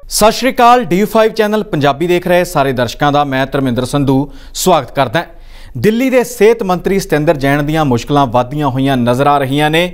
सत श्री अकाल। D5 channel Punjabi देख रहे सारे दर्शकों का मैं धर्मेंद्र संधू स्वागत करदा। दिल्ली के सेहत मंत्री सतिंदर जैन दीयां मुश्किलां वधदियां होईयां नज़र आ रहीआं ने।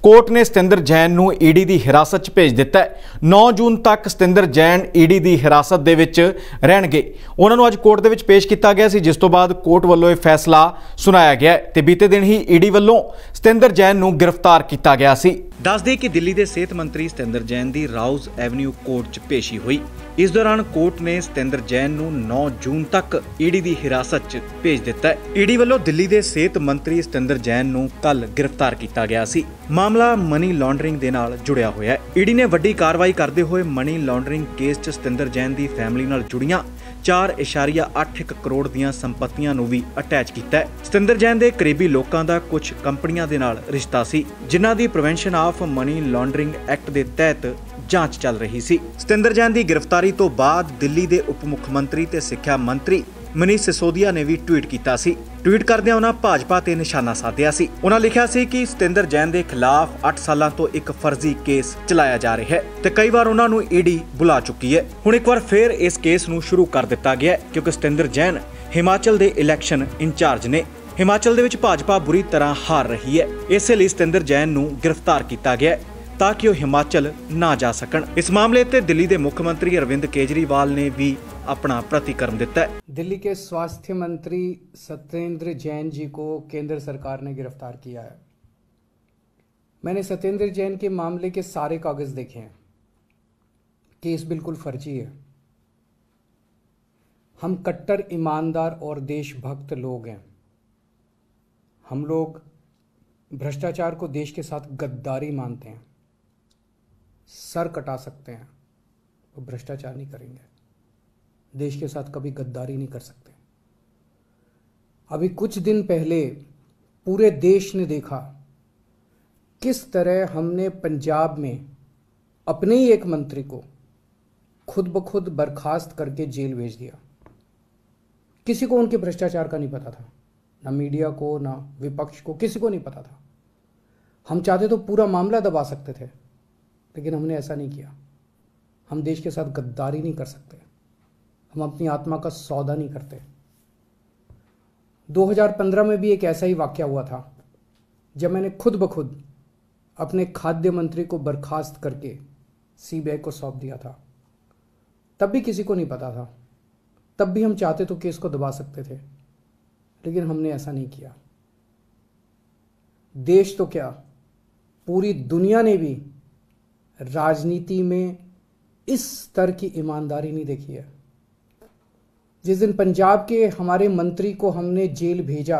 कोर्ट ने सतिंदर जैन नूं ईडी की हिरासत भेज दिता है। 9 जून तक सतिंदर जैन ईडी की हिरासत दे विच रहणगे। उन्हां नूं अज कोर्ट दे विच पेश किया गया सी, जिस तो बाद कोर्ट वल्लों यह फैसला सुनाया गया ते बीते दिन ही ईडी वल्लों सतिंदर जैन नूं गिरफ्तार किया गया सी। दस दे कि दिल्ली के सेहत मंत्री सतिंदर जैन की राउज एवेन्यू कोर्ट च पेशी हुई। इस दौरान कोर्ट ने सतिंदर जैन नूं 9 जून तक ईडी की हिरासत च भेज दिता है। ईडी वल्लों दिल्ली के सेहत मंत्री सतिंदर जैन नूं कल गिरफ्तार किया गया सी। मामला मनी लॉन्ड्रिंग दे नाल जुड़िया होया है। ईडी ने वड्डी कार्रवाई करते हुए मनी लॉन्ड्रिंग केस च सतिंदर जैन की फैमिली नाल जुड़ियां 4.81 करोड़ दीयां संपत्तियां नूं भी अटैच कीता है। सतिंदर जैन दे करीबी लोकां दा कुछ कंपनियां दे नाल रिश्ता सी, जिन्हां दी prevention of money laundering act दे तहत जांच चल रही सी। सतिंदर जैन की गिरफ्तारी तो बाद दिल्ली के उप मुख्यमंत्री ते सिक्ख्या मंत्री मनीष सिसोदिया ने भी ट्वीट किया सी। ट्वीट करदे उन्हां भाजपा ते निशाना साधिया सी। उन्हां लिखिया सी कि सतिंदर जैन के खिलाफ 8 सालों तो एक फर्जी केस चलाया जा रहा है ते कई बार उन्हां नूं ईडी बुला चुकी है। हुण एक बार फिर इस केस नूं शुरू कर दिता गया है, क्योंकि सतिंदर जैन हिमाचल के इलैक्शन इंचार्ज ने। हिमाचल दे विच भाजपा बुरी तरह हार रही है, इसलिए सतिंदर जैन नूं गिरफ्तार किया गया है ताकि वह हिमाचल ना जा सकन। इस मामले ते दिल्ली के मुख्यमंत्री अरविंद केजरीवाल ने भी अपना प्रतिक्रम दिता है। दिल्ली के स्वास्थ्य मंत्री सत्येंद्र जैन जी को केंद्र सरकार ने गिरफ्तार किया है। मैंने सत्येंद्र जैन के मामले के सारे कागज देखे हैं। केस बिल्कुल फर्जी है। हम कट्टर ईमानदार और देशभक्त लोग हैं। हम लोग भ्रष्टाचार को देश के साथ गद्दारी मानते हैं। सर कटा सकते हैं तो भ्रष्टाचार नहीं करेंगे। देश के साथ कभी गद्दारी नहीं कर सकते। अभी कुछ दिन पहले पूरे देश ने देखा किस तरह हमने पंजाब में अपने ही एक मंत्री को खुद ब खुद बर्खास्त करके जेल भेज दिया। किसी को उनके भ्रष्टाचार का नहीं पता था, ना मीडिया को ना विपक्ष को, किसी को नहीं पता था। हम चाहते तो पूरा मामला दबा सकते थे, लेकिन हमने ऐसा नहीं किया। हम देश के साथ गद्दारी नहीं कर सकते। हम अपनी आत्मा का सौदा नहीं करते। 2015 में भी एक ऐसा ही वाकया हुआ था, जब मैंने खुद ब खुद अपने खाद्य मंत्री को बर्खास्त करके सीबीआई को सौंप दिया था। तब भी किसी को नहीं पता था। तब भी हम चाहते तो केस को दबा सकते थे, लेकिन हमने ऐसा नहीं किया। देश तो क्या, पूरी दुनिया ने भी राजनीति में इस स्तर की ईमानदारी नहीं देखी है। जिस दिन पंजाब के हमारे मंत्री को हमने जेल भेजा,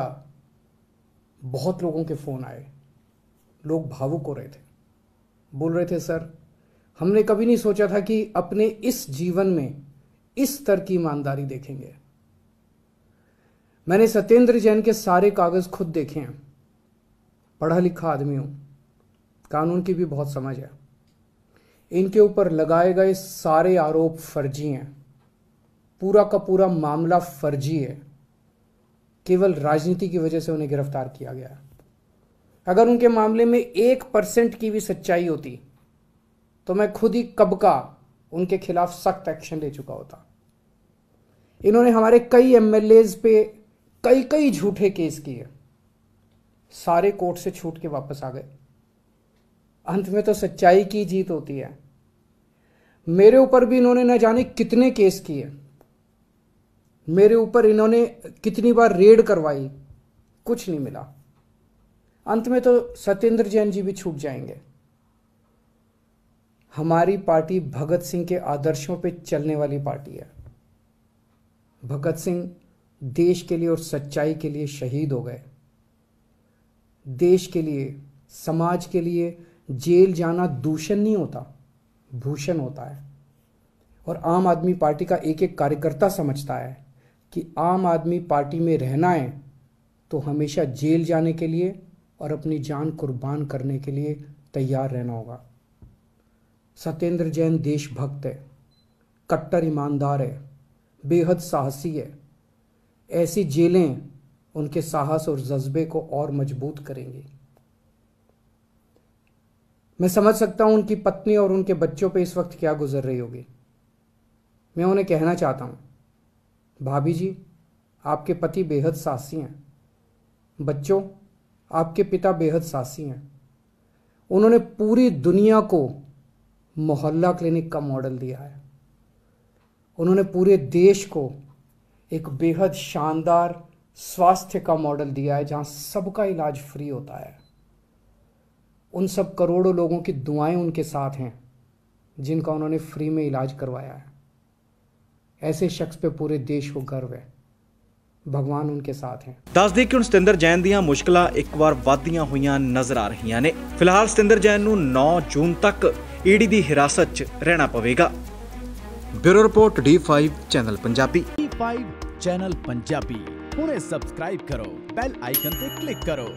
बहुत लोगों के फोन आए। लोग भावुक हो रहे थे, बोल रहे थे, सर हमने कभी नहीं सोचा था कि अपने इस जीवन में इस स्तर की ईमानदारी देखेंगे। मैंने सत्येंद्र जैन के सारे कागज खुद देखे हैं। पढ़ा लिखा आदमी हूं, कानून की भी बहुत समझ है। इनके ऊपर लगाए गए सारे आरोप फर्जी हैं। पूरा का पूरा मामला फर्जी है। केवल राजनीति की वजह से उन्हें गिरफ्तार किया गया। अगर उनके मामले में 1% की भी सच्चाई होती तो मैं खुद ही कब का उनके खिलाफ सख्त एक्शन ले चुका होता। इन्होंने हमारे कई एमएलएज पे कई झूठे केस किए, सारे कोर्ट से छूट के वापस आ गए। अंत में तो सच्चाई की जीत होती है। मेरे ऊपर भी इन्होंने न जाने कितने केस किए। मेरे ऊपर इन्होंने कितनी बार रेड करवाई, कुछ नहीं मिला। अंत में तो सत्येंद्र जैन जी भी छूट जाएंगे। हमारी पार्टी भगत सिंह के आदर्शों पे चलने वाली पार्टी है। भगत सिंह देश के लिए और सच्चाई के लिए शहीद हो गए। देश के लिए, समाज के लिए जेल जाना दूषण नहीं होता, भूषण होता है। और आम आदमी पार्टी का एक एक कार्यकर्ता समझता है कि आम आदमी पार्टी में रहना है तो हमेशा जेल जाने के लिए और अपनी जान कुर्बान करने के लिए तैयार रहना होगा। सत्येंद्र जैन देशभक्त है, कट्टर ईमानदार है, बेहद साहसी है। ऐसी जेलें उनके साहस और जज्बे को और मजबूत करेंगी। मैं समझ सकता हूं उनकी पत्नी और उनके बच्चों पे इस वक्त क्या गुजर रही होगी। मैं उन्हें कहना चाहता हूँ, भाभी जी आपके पति बेहद साहसी हैं, बच्चों आपके पिता बेहद साहसी हैं। उन्होंने पूरी दुनिया को मोहल्ला क्लिनिक का मॉडल दिया है। उन्होंने पूरे देश को एक बेहद शानदार स्वास्थ्य का मॉडल दिया है जहां सबका इलाज फ्री होता है। उन सब करोड़ों लोगों की दुआएं उनके साथ हैं जिनका उन्होंने फ्री में इलाज करवाया है। ऐसे शख्स पे पूरे देश को गर्व है। भगवान उनके साथ हैं। ਦੱਸ ਦੇ ਕਿ ਹੁਣ ਸਤਿੰਦਰ ਜੈਨ ਦੀਆਂ ਮੁਸ਼ਕਲਾਂ ਇੱਕ ਵਾਰ ਵੱਧਦੀਆਂ ਹੋਈਆਂ ਨਜ਼ਰ ਆ ਰਹੀਆਂ ਨੇ। ਫਿਲਹਾਲ ਸਤਿੰਦਰ ਜੈਨ ਨੂੰ 9 ਜੂਨ ਤੱਕ ਈਡੀ ਦੀ ਹਿਰਾਸਤ 'ਚ ਰਹਿਣਾ ਪਵੇਗਾ। Bureau report D5 channel Punjabi. D5 channel Punjabi ਹੁਣੇ ਸਬਸਕ੍ਰਾਈਬ ਕਰੋ, ਬੈਲ ਆਈਕਨ ਤੇ ਕਲਿੱਕ ਕਰੋ।